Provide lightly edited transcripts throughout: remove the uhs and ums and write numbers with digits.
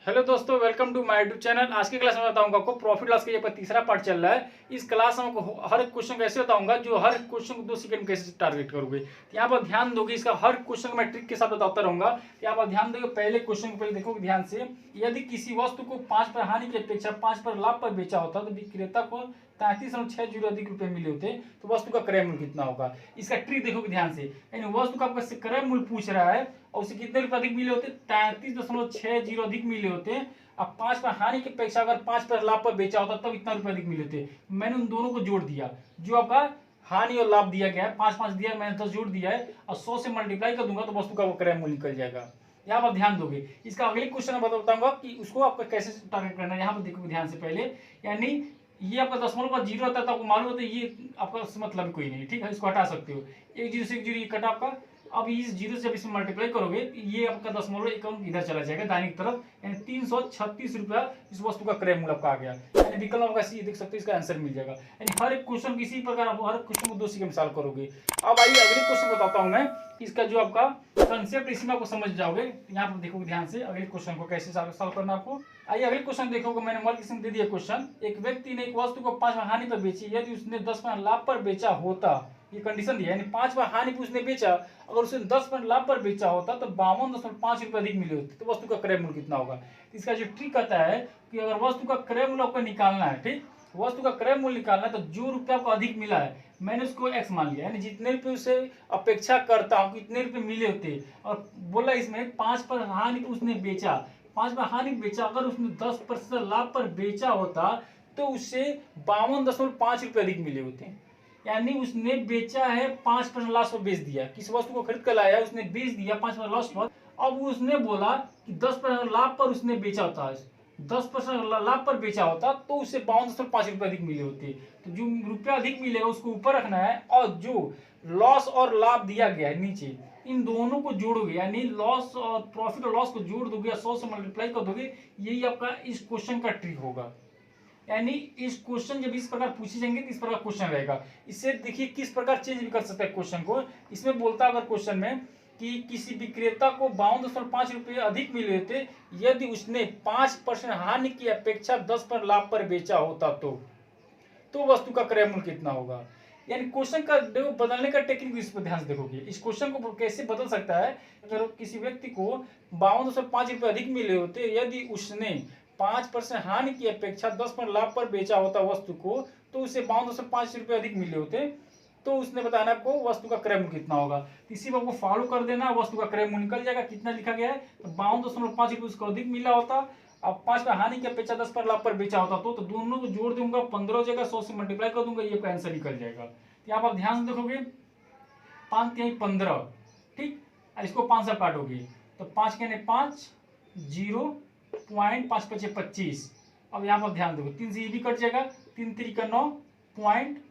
Hello दोस्तों, welcome to my YouTube channel. आज की क्लास में बताऊंगा आपको प्रॉफिट लॉस का ये तीसरा पार्ट चल रहा है। इस क्लास में आपको हर एक क्वेश्चन कैसे बताऊंगा, जो हर क्वेश्चन को 2 सेकंड में कैसे टारगेट करोगे। तो यहाँ पर ध्यान दोगे, इसका हर क्वेश्चन को मैं ट्रिक के साथ बताता रहूंगा। तो यहाँ पर ध्यान दोगे, पहले क्वेश्चन को पहले देखोगे ध्यान से। यदि किसी वस्तु को 5 पर हानि की अपेक्षा 5 पर लाभ पर बेचा होता तो विक्रेता को 33.60 अधिक रुपए मिले होते, तो वस्तु का क्रय मूल्य कितना होगा। इसका ट्रिक देखोगे ध्यान से, यानी वस्तु का आपका क्रय मूल्य पूछ रहा है और उसे कितने रुपए अधिक मिले होते, 33.60 अधिक मिले होते। अब 5 पर हानि की अपेक्षा अगर 5 पर लाभ पर बेचा होता तब इतना रुपए अधिक मिले थे। मैंने उन दोनों को जोड़ दिया, जो आपका हानि और लाभ दिया गया है 5 दिया है, मैंने 10 जोड़ दिया है और 100 से मल्टीप्लाई कर दूंगा तो वस्तु का वो क्रय मूल्य निकल जाएगा। यहाँ पर ध्यान दोगे, इसका अगले क्वेश्चन में बताऊंगा कि उसको आपका कैसे टारगेट करना है। यहाँ पर देखोगे ध्यान से पहले, यानी ये आपका दशमलव का जीरो होता है तो आपको मालूम होता है ये आपका मतलब कोई नहीं, ठीक है, इसको हटा सकते हो। एक जीरो से एक जीरो ये कटा आपका। अब इस जीरो से जब इसमें मल्टीप्लाई करोगे ये आपका दशमलव एक अंक इधर चला जाएगा दाहिनी तरफ, यानी 336 रुपया इस वस्तु का क्रय मूल्य आपका आ गया। यानी विकल्प आपका सी देख सकते हो, इसका आंसर मिल जाएगा। यानी हर एक क्वेश्चन किसी प्रकार आप हर क्वेश्चन को 2 सेकंड में सॉल्व करोगे। अब आइए अगले क्वेश्चन बताता हूं मैं, इसका जो आपका कंसेप्ट इसी में आपको समझ जाओगे। यहाँ पर देखोगे ध्यान से अगले क्वेश्चन को कैसे सॉल्व करना आपको। आइए अगले क्वेश्चन देखोगे, मैंने मल किस्म दे दिया क्वेश्चन। एक व्यक्ति ने एक वस्तु को 5 में हानि पर बेची, यदि उसने 10 में लाभ पर बेचा होता, ये कंडीशन दिया, यानी 5 में हानि पर उसने बेचा, अगर उसने 10 में लाभ पर बेचा होता तो 52.5 रुपए अधिक मिले होते, तो वस्तु का क्रय मूल्य कितना होगा। इसका जो ट्रिक कहता है कि अगर वस्तु का क्रय मूल्य आपको निकालना है, ठीक, वस्तु का क्रय मूल्य निकालना है तो जो रुपया आपको अधिक मिला है मैंने उसको एक्स मान लिया, यानी जितने रुपए उसे अपेक्षा करता हूं कितने रुपए मिले होते, और बोला इसमें 5 पर हानि पर उसने बेचा, 5 पर हानि बेचा, अगर उसने 10% लाभ पर बेचा होता तो उससे 52.5 रुपए अधिक मिले होते। यानी उसने बेचा है 5% लॉस पर बेच दिया, किस वस्तु को खरीद कर लाया उसने बेच दिया 5% लॉस पर। अब उसने बोला कि 10% लाभ पर उसने बेचा होता, 10% लाभ पर बेचा होता तो उससे 52.5 रुपए अधिक मिले होते। तो जो रुपया अधिक मिले उसको ऊपर रखना है, और जो लॉस और लाभ दिया गया है नीचे, इन दोनों को जोड़ोगे, यानी लॉस और प्रॉफिट और लॉस को जोड़ दोगे या 100 से मल्टीप्लाई कर दोगे, यही आपका इस क्वेश्चन का ट्रिक होगा। यानी इस क्वेश्चन जब इस प्रकार पूछे जाएंगे तो इस प्रकार क्वेश्चन रहेगा। इससे देखिए किस प्रकार चेंज भी कर सकते हैं क्वेश्चन को। इसमें बोलता है अगर क्वेश्चन में कि किसी विक्रेता को 52.5 रुपए अधिक मिले थे यदि उसने 5% हानि की अपेक्षा 10 पर लाभ पर बेचा होता तो वस्तु का क्रय मूल्य कितना होगा। यानी क्वेश्चन का बदलने का टेक्निक इस पर ध्यान से देखोगे, इस क्वेश्चन को कैसे बदल सकता है। अगर किसी व्यक्ति को 52.5 रुपए अधिक मिले होते यदि उसने 5% हानि की अपेक्षा 10 पर लाभ पर बेचा होता वस्तु को, तो उसे 52.5 रुपए अधिक मिले होते, तो उसने बताना आपको वस्तु का क्रय मूल्य कितना होगा। इसी को आपको फॉलो कर देना, वस्तु का क्रय मूल्य निकल जाएगा। कितना लिखा गया है, तो 52.5 रुपए उसको अधिक मिला होता, अब 5 पर हानि की अपेक्षा 10 पर लाभ पर बेचा होता तो दोनों को जोड़ दूंगा, 15 हो जाएगा, 100 से मल्टीप्लाई कर दूंगा, ये आंसर निकल जाएगा। यहाँ पर ध्यान से देखोगे 5 के 15, ठीक, इसको 5 से काटोगे तो 5 के 5 0.5 पचे 25। अब यहाँ पर ध्यान दोगे 3 से ये भी कट जाएगा, 3 3 का 9 पॉइंट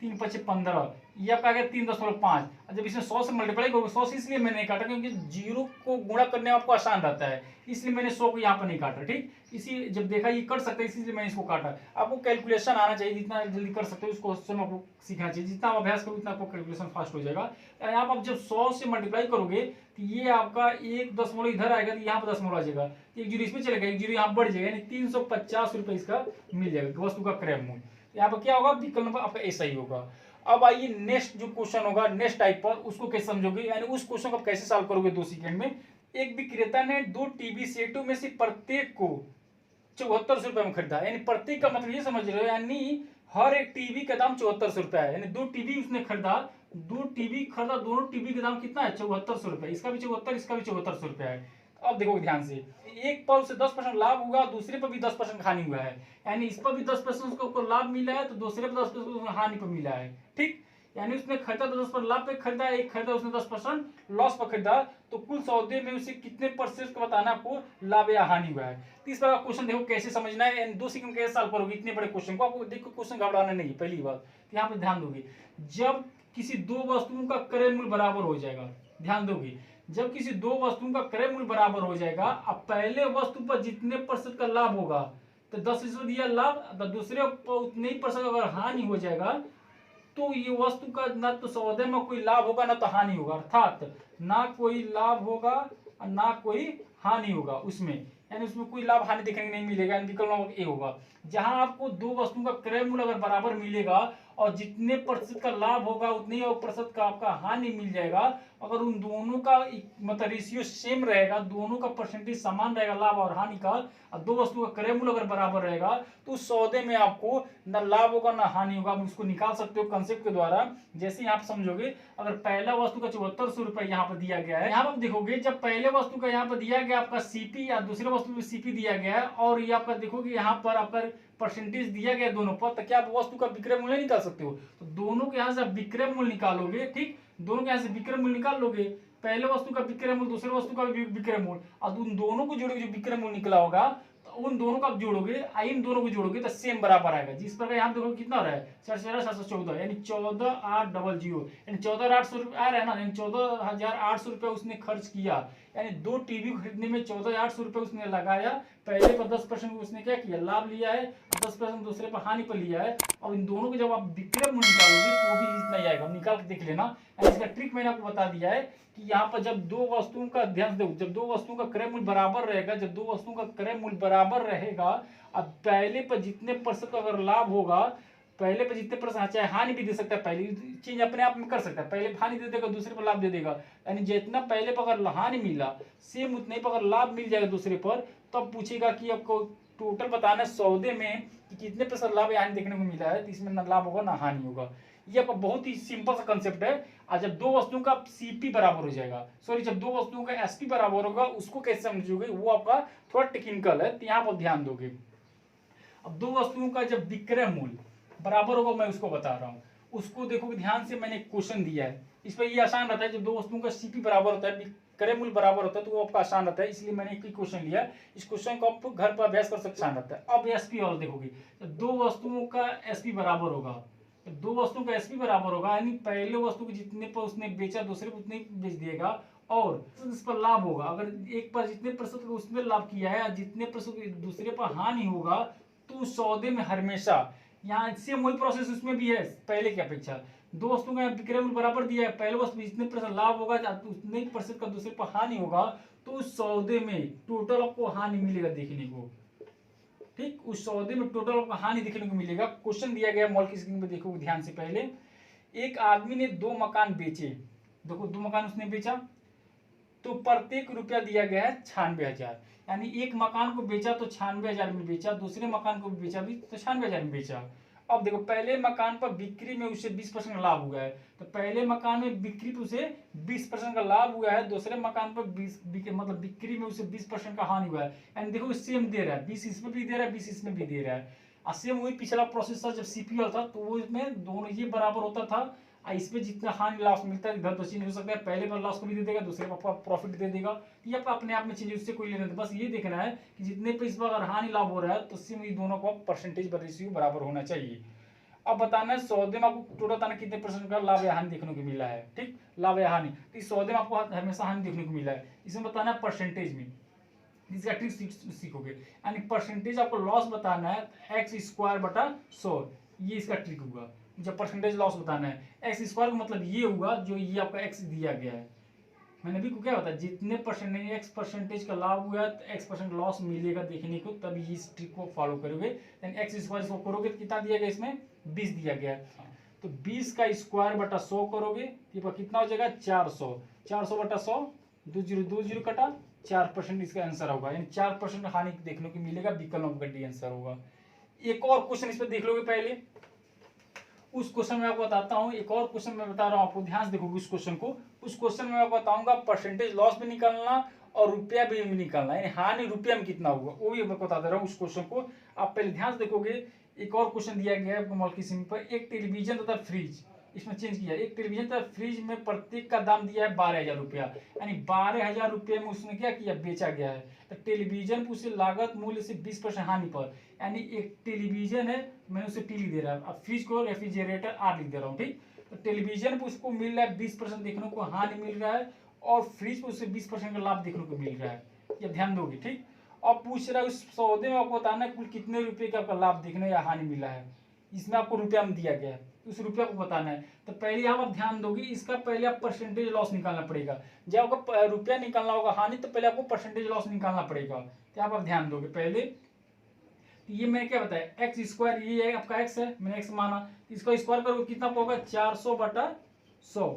3 पचे 15, ये आपका आ गया 3.5। जब इसमें 100 से मल्टीप्लाई करोगे, 100 से इसलिए मैंने नहीं काटा क्योंकि जीरो को गुणा करने में आपको आसान रहता है, इसलिए मैंने 100 को यहाँ पर नहीं काटा, ठीक। इसी जब देखा ये कट सकता है इसलिए मैंने इसको काटा। आपको कैलकुलेशन आना चाहिए, जितना जल्दी कर सकते हो उस क्वेश्चन आपको सीखना चाहिए, जितना आप अभ्यास करोगे उतना आपको कैलकुलेशन फास्ट हो जाएगा। यहाँ पर आप जब 100 से मल्टीप्लाई करोगे तो ये आपका एक दशमलव इधर आएगा तो यहाँ पर दशमलव आ जाएगा, एक जीरो इसमें चलेगा, एक जीरो यहाँ बढ़ जाएगा, यानी 350 रुपए इसका मिल जाएगा वस्तु का क्रय मूल्य। यहाँ पर क्या होगा, विकल्प नंबर आपका ऐसा ही होगा। अब आइए नेक्स्ट जो क्वेश्चन होगा नेक्स्ट टाइप पर, उसको कैसे समझोगे, यानी उस क्वेश्चन को कैसे सॉल्व करोगे 2 सेकंड में। एक विक्रेता ने 2 टीवी सेटों में से प्रत्येक को 7400 रुपए में खरीदा, यानी प्रत्येक का मतलब ये समझ रहे हो, यानी हर एक टीवी का दाम 7400 रुपया है, यानी 2 टीवी उसने खरीदा, 2 टीवी खरीदा, दोनों टीवी का दाम कितना है 7400 रुपया, इसका भी 74, इसका भी 7400 रुपया है। अब देखो ध्यान से, एक पर उसे 10% लाभ हुआ, दूसरे पर भी 10% हानि हुआ है, यानी इस पर भी 10% उसको लाभ मिला है तो दूसरे पर 10% हानि पर मिला है, ठीक। यानी उसने खरीदा तो 10% लाभ पे खरीदा, एक खरीदा उसने 10% लॉस पर खरीदा, तो कुल सौदे में उसे कितने परसेंट का बताना आपको लाभ या हानि हुआ है। तो इस बार क्वेश्चन देखो कैसे समझना है, 2 सेकंड कैसे सॉल्व करोगे इतने बड़े क्वेश्चन को। आपको देखो क्वेश्चन घबराना नहीं है, पहली बात यहाँ पे ध्यान दोगे, जब किसी 2 वस्तुओं का क्रय मूल्य बराबर हो जाएगा, ध्यान दोगे, जब किसी 2 वस्तुओं का क्रय मूल्य बराबर हो जाएगा, अब पहले वस्तु पर जितने प्रतिशत का लाभ होगा तो 10% दिया लाभ, तो दूसरे पर उतने ही प्रतिशत अगर हानि हो जाएगा तो ये वस्तु का ना तो सौदे में कोई लाभ होगा ना तो हानि होगा, अर्थात ना कोई लाभ होगा और ना कोई हानि होगा उसमें। यानी उसमें कोई लाभ हानि देखने को नहीं मिलेगा, यानी विकल्प नंबर ए होगा। जहां आपको दो वस्तुओं का क्रय मूल्य अगर बराबर मिलेगा और जितने प्रतिशत का लाभ होगा उतने ही प्रतिशत का आपका हानि मिल जाएगा, अगर उन दोनों का मतलब रेशियो सेम रहेगा, दोनों का परसेंटेज समान रहेगा लाभ और हानि का, और दो वस्तु का क्रय मूल्य अगर बराबर रहेगा तो उस सौदे में आपको न लाभ होगा न हानि होगा। आप उसको निकाल सकते हो कंसेप्ट के द्वारा। जैसे यहाँ पे समझोगे, अगर पहला वस्तु का 7400 रुपए यहाँ पर दिया गया है, यहाँ पर देखोगे जब पहले वस्तु का यहाँ पर दिया गया आपका सीपी या दूसरे वस्तु में सीपी दिया गया है, और ये आपका देखोगे यहाँ पर आपका परसेंटेज दिया गया दोनों पर, तो क्या आप वस्तु का विक्रय मूल्य निकाल सकते हो? तो दोनों के यहाँ से आप विक्रय मूल्य निकालोगे, ठीक, दोनों के यहाँ से विक्रय मूल्य निकाल लोगे, पहले वस्तु का विक्रय मूल्य दूसरे वस्तु का विक्रय मूल्य, और उन दोनों को जोड़ोगे जो विक्रय मूल्य निकला होगा, तो उन दोनों को आप जोड़ोगे, इन दोनों को जोड़ोगे तो सेम बराबर आएगा। जिस प्रकार यहाँ देखो कितना हो रहा है 4,714, यानी 14,800, यानी 14,800 रुपये आ रहा है ना, यानी 14,800 रुपये उसने खर्च किया, यानी दो टीवी खरीदने में 14,800 रुपये उसने लगाया। पहले पर 10% उसने क्या किया, लाभ लिया है, 10% दूसरे पर हानि पर लिया है, और इन दोनों को जब आप विक्रय मूल्य निकालोगे तो वो भी इतना ही आएगा, निकाल के देख लेना। इसका ट्रिक मैंने आपको बता दिया है कि यहाँ पर जब दो वस्तुओं का ध्यान दो, जब दो वस्तुओं का क्रय मूल्य बराबर रहेगा, जब दो वस्तुओं का क्रय मूल्य बराबर रहेगा, अब पहले पर जितने प्रतिशत का अगर लाभ होगा, पहले पर जितने प्रतिशत, चाहे हानि भी दे सकता है, पहले चीज अपने आप में कर सकता है, पहले हानि दे देगा दूसरे पर लाभ दे देगा, यानी जितना पहले पर अगर हानि मिला सेम उतने पर अगर लाभ मिल जाएगा दूसरे पर, तब पूछेगा कि आपको टोटल बताना है सौदे में कि कितने प्रतिशत लाभ या हानि देखने को मिला है, तो इसमें ना लाभ होगा ना हानि होगा। ये आपका बहुत ही सिंपल सा कंसेप्ट है। और जब दो वस्तुओं का सीपी बराबर हो जाएगा, सॉरी जब दो वस्तुओं का एसपी बराबर होगा, उसको कैसे समझोगे वो आपका थोड़ा टेक्निकल है, तो यहाँ पर ध्यान दोगे। अब दो वस्तुओं का जब विक्रय मूल्य बराबर होगा, मैं उसको बता रहा हूँ, उसको देखोगे ध्यान से, मैंने क्वेश्चन दिया है इस पर, ये आसान रहता है। जब दो वस्तुओं का सीपी बराबर होता है, विक्रय मूल्य बराबर होता है, तो वो आपका आसान रहता है, इसलिए मैंने एक ही क्वेश्चन लिया। इस क्वेश्चन को आप घर पर अभ्यास कर सकते, आसान रहता है। अब एसपी वाला देखोगे, जब दो वस्तुओं का एसपी बराबर होगा, दो वस्तुओं का एसपी बराबर होगा, यानी पहले वस्तु को जितने पर उसने बेचा दूसरे को उतने बेच देगा, और इस पर लाभ होगा, अगर एक पर जितने प्रतिशत उसमें लाभ किया है, जितने प्रतिशत दूसरे पर हानि होगा, तो उस सौदे में हमेशा यहाँ से वही प्रोसेस उसमें भी है पहले की अपेक्षा। दो वस्तुओं का विक्रय मूल्य बराबर दिया है, पहले वस्तु जितने प्रतिशत लाभ होगा उतने ही प्रतिशत का दूसरे पर हानि होगा, तो उस सौदे में टोटल आपको हानि मिलेगा देखने को, ठीक, उस सौदे में टोटल आपको हानि देखने को मिलेगा। क्वेश्चन दिया गया मॉल की स्क्रीन पे देखो ध्यान से। पहले एक आदमी ने दो मकान बेचे, देखो दो मकान उसने बेचा, तो प्रत्येक रुपया दिया गया है 96,000, यानी एक मकान को बेचा तो 96,000 में बेचा, दूसरे मकान को बेचा भी तो 96,000 में बेचा। अब देखो पहले मकान पर बिक्री में उसे 20% लाभ हुआ है, तो पहले मकान में बिक्री पे उसे 20% का लाभ हुआ है, दूसरे मकान पर मतलब बिक्री में उसे 20% का हानि हुआ है, यानी देखो सेम दे रहा है, 20 इसमें भी दे रहा है, 20 इसमें भी दे रहा है। और सेम वही पिछला प्रोसेस था जब सीपीएल था, तो वो इसमें दोनों ये बराबर होता था, इसमें जितना हानि लॉस मिलता है इधर तो चेंज हो सकता है, पहले पर लॉस को भी दे देगा, दूसरे पर प्रॉफिट दे देगा, ये अपने आप में चेंज, उससे कोई लेना नहीं। बस ये देखना है कि जितने पे इस बार अगर हानि लाभ हो रहा है तो उससे दोनों का परसेंटेज रेशियो बराबर होना चाहिए। अब बताना है सौदे में आपको टोटल बताना कितने परसेंट का लाभ या हानि देखने को मिला है, ठीक, लाभ या हानि, तो इस सौदे में आपको हमेशा हानि देखने को मिला है, इसमें बताना है परसेंटेज में, इसका ट्रिक सीखोगे, यानी परसेंटेज आपको लॉस बताना है एक्स स्क्वायर बटा 100, ये इसका ट्रिक होगा। जब परसेंटेज लॉस बताना है, एक्स स्क्वायर का मतलब ये हुआ जो ये आपका एक्स दिया गया है, मैंने अभी को क्या बताया, जितने परसेंटेज एक्स परसेंटेज का लाभ हुआ तो x% लॉस मिलेगा देखने को, तभी इस ट्रिक को फॉलो करोगे। देन एक्स स्क्वायर इसको करोगे तो कितना दिया गया, इसमें 20 दिया गया, तो 20 का स्क्वायर बटा 100 करोगे तो कितना हो जाएगा 400, 400 बटा 100, 20 कटा 4% इसका आंसर होगा, यानी 4% हानि देखने को मिलेगा, विकल्प नंबर डी आंसर होगा। एक और क्वेश्चन इस पर देख लोगे, पहले उस क्वेश्चन में आपको बताता हूँ, एक और क्वेश्चन में बता रहा हूँ आपको, ध्यान से देखोगे उस क्वेश्चन को। उस क्वेश्चन में आपको बताऊंगा परसेंटेज लॉस भी निकालना और रुपया भी निकालना, यानी हानि रुपया में कितना हुआ वो भी मैं बता दे रहा हूँ उस क्वेश्चन को। आप पहले ध्यान से देखोगे, एक और क्वेश्चन दिया गया है मॉल की स्क्रीन पर, एक टेलीविजन तथा फ्रिज, इसमें चेंज किया, एक टेलीविजन तथा फ्रिज में प्रत्येक का दाम दिया है 12,000 रुपया, यानी 12,000 रुपये में उसने क्या किया, बेचा गया है। तो टेलीविजन उसे लागत मूल्य से 20% हानि पर, यानी एक टेलीविजन है मैंने उसे टी लिख दे रहा है, अब फ्रिज को रेफ्रिजरेटर आर लिख दे रहा हूँ, ठीक। तो टेलीविजन पर उसको मिल रहा है 20% देखने को हानि मिल रहा है, और फ्रिज पर उसे 20% का लाभ देखने को मिल रहा है, ये ध्यान दोगे, ठीक। अब पूछ रहा है उस सौदे में आपको बताना है कुल कितने रुपए का आपका लाभ देखने या हानि मिला है, इसमें आपको रुपया में दिया गया है, उस रुपया को बताना है। तो पहले आप ध्यान दोगे, इसका पहले आप परसेंटेज लॉस निकालना पड़ेगा। जब आपको रुपया निकालना होगा हानि, तो पहले आपको परसेंटेज लॉस निकालना पड़ेगा। तो आप ध्यान दोगे पहले, तो ये मैंने क्या बताया, एक्स स्क्वायर, ये आपका एक्स है, मैंने एक्स माना, इसको स्क्वायर करोगे कितना होगा, 400/100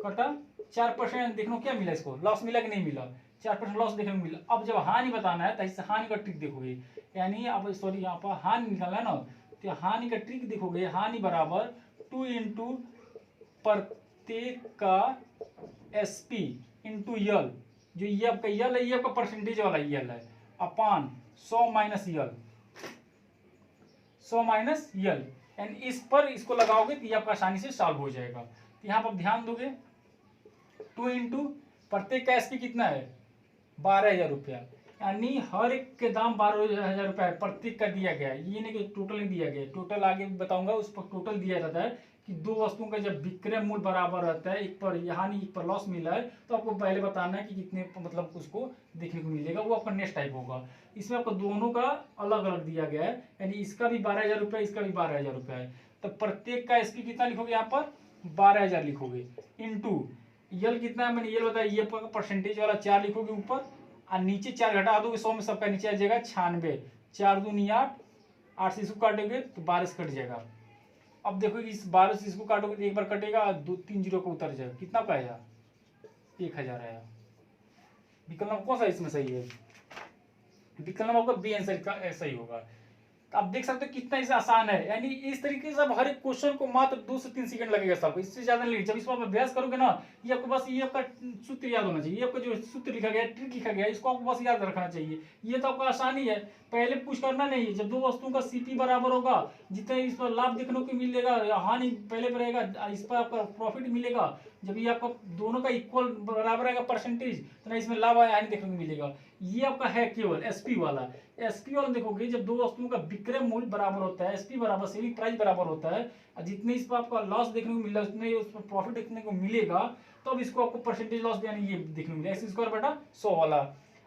कटा 4%। देखो क्या मिला, इसको लॉस मिला कि नहीं मिला, 4% लॉस देखने को मिला। अब जब हानि बताना है तो इससे हानि का ट्रिक देखोगे, यानी अब सॉरी यहाँ पर हानि निकालना है ना, तो हानि का ट्रिक देखोगे, हानि बराबर 2 इंटू प्रत्येक का SP इंटू यल, जो ये आपका यल है, ये आपका परसेंटेज वाला यल है, अपान 100 माइनस यल, 100 माइनस यल, यानी इस पर इसको लगाओगे तो ये आपका आसानी से सॉल्व हो जाएगा। तो यहाँ पर आप ध्यान दोगे, 2 इंटू प्रत्येक का SP कितना है, 12,000 रुपया, यानी हर एक के दाम 12,000 रुपया है, प्रत्येक का दिया गया है। ये नहीं कि टोटल नहीं दिया गया, टोटल आगे बताऊंगा, उस पर टोटल दिया जाता है कि दो वस्तुओं का जब विक्रय मूल्य बराबर रहता है, एक पर हानि एक पर लॉस मिला है, तो आपको पहले बताना है कि कितने मतलब उसको देखने को मिलेगा, वो आपका नेक्स्ट टाइप होगा। इसमें आपको दोनों का अलग अलग दिया गया है, यानी इसका भी 12,000 रुपया, इसका भी 12,000 रुपया है, तो प्रत्येक का SP कितना लिखोगे, यहाँ पर 12,000 लिखोगे, इंटू यल कितना है, मैंने यल बताया, ये परसेंटेज वाला 4 लिखोगे ऊपर, और नीचे 4 घटा दोगे, 100 में सबका नीचे आ जाएगा 96, 4 दूनी 8, 8 से इसको काटोगे तो 12 से कट जाएगा। अब देखो इस 12 से इसको काटोगे तो एक बार कटेगा, 2-3 जीरो को उतर जाएगा, कितना पाएगा, 1,000 आया। विकल्प नंबर कौन सा इसमें सही है, विकल्प नंबर आपका बी आंसर का सही होगा। आप देख सकते हो कितना इसे आसान है, यानी इस तरीके से हर एक क्वेश्चन को मात्र 2 से 3 सेकंड लगेगा सर, इससे ज्यादा नहीं। जब इसको आप अभ्यास करोगे ना, ये आपको बस ये आपका सूत्र याद होना चाहिए, ये आपका जो सूत्र लिखा गया, ट्रिक लिखा गया, इसको आपको बस याद रखना चाहिए। ये तो आपका आसानी है, पहले कुछ करना नहीं है। जब दो वस्तुओं का CP बराबर होगा, जितने इस पर लाभ देखने को मिलेगा, हानि पहले पर रहेगा, इस पर आपका प्रॉफिट मिलेगा। जब ये आपका दोनों का इक्वल बराबर रहेगा परसेंटेज, तो ना इसमें लाभ हानि देखने को मिलेगा। ये आपका है केवल SP वाला। SP वाला देखोगे, जब दो वस्तुओं का विक्रय मूल्य बराबर होता है, SP बराबर सेलिंग प्राइस बराबर होता है, जितने इस पर आपका लॉस देखने को मिल रहा है उतने उस पर प्रॉफिट देखने को मिलेगा, तो अब इसको आपको परसेंटेज लॉस यानी ये देखने को मिलेगा, एक्स स्क्वायर बटा 100 वाला।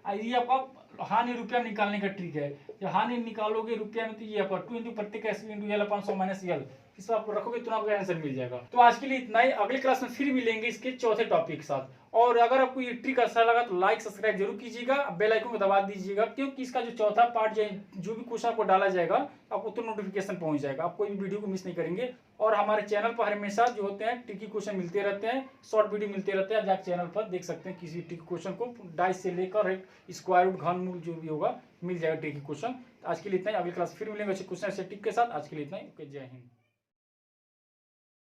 ये आपका हानि रुपया निकालने का ट्रिक है। जब हानि निकालोगे रुपया में, तो ये आपका 2 इंटू प्रत्येक SP into L upon 100 minus L, इसको आप रखोगे तो आपको आंसर मिल जाएगा। तो आज के लिए इतना ही, अगली क्लास में फिर मिलेंगे इसके चौथे टॉपिक के साथ। और अगर आपको ये ट्रिक अच्छा लगा तो लाइक सब्सक्राइब जरूर कीजिएगा, बेल आइकन को दबा दीजिएगा, क्योंकि इसका जो चौथा पार्ट जो भी क्वेश्चन आपको डाला जाएगा, आपको तो नोटिफिकेशन पहुंच जाएगा, आप कोई भी वीडियो को मिस नहीं करेंगे। और हमारे चैनल पर हमेशा जो होते हैं ट्रिकी क्वेश्चन मिलते रहते हैं, शॉर्ट वीडियो मिलते रहते हैं, आप चैनल पर देख सकते हैं, किसी ट्रिकी क्वेश्चन को डाइस से लेकर एक स्क्वायर रूट घनमूल जो भी होगा मिल जाएगा ट्रिकी क्वेश्चन। आज के लिए इतना ही, अगली क्लास फिर मिलेंगे अच्छे क्वेश्चन ऐसे ट्रिक के साथ। आज के लिए इतना ही, ओके, जय हिंद।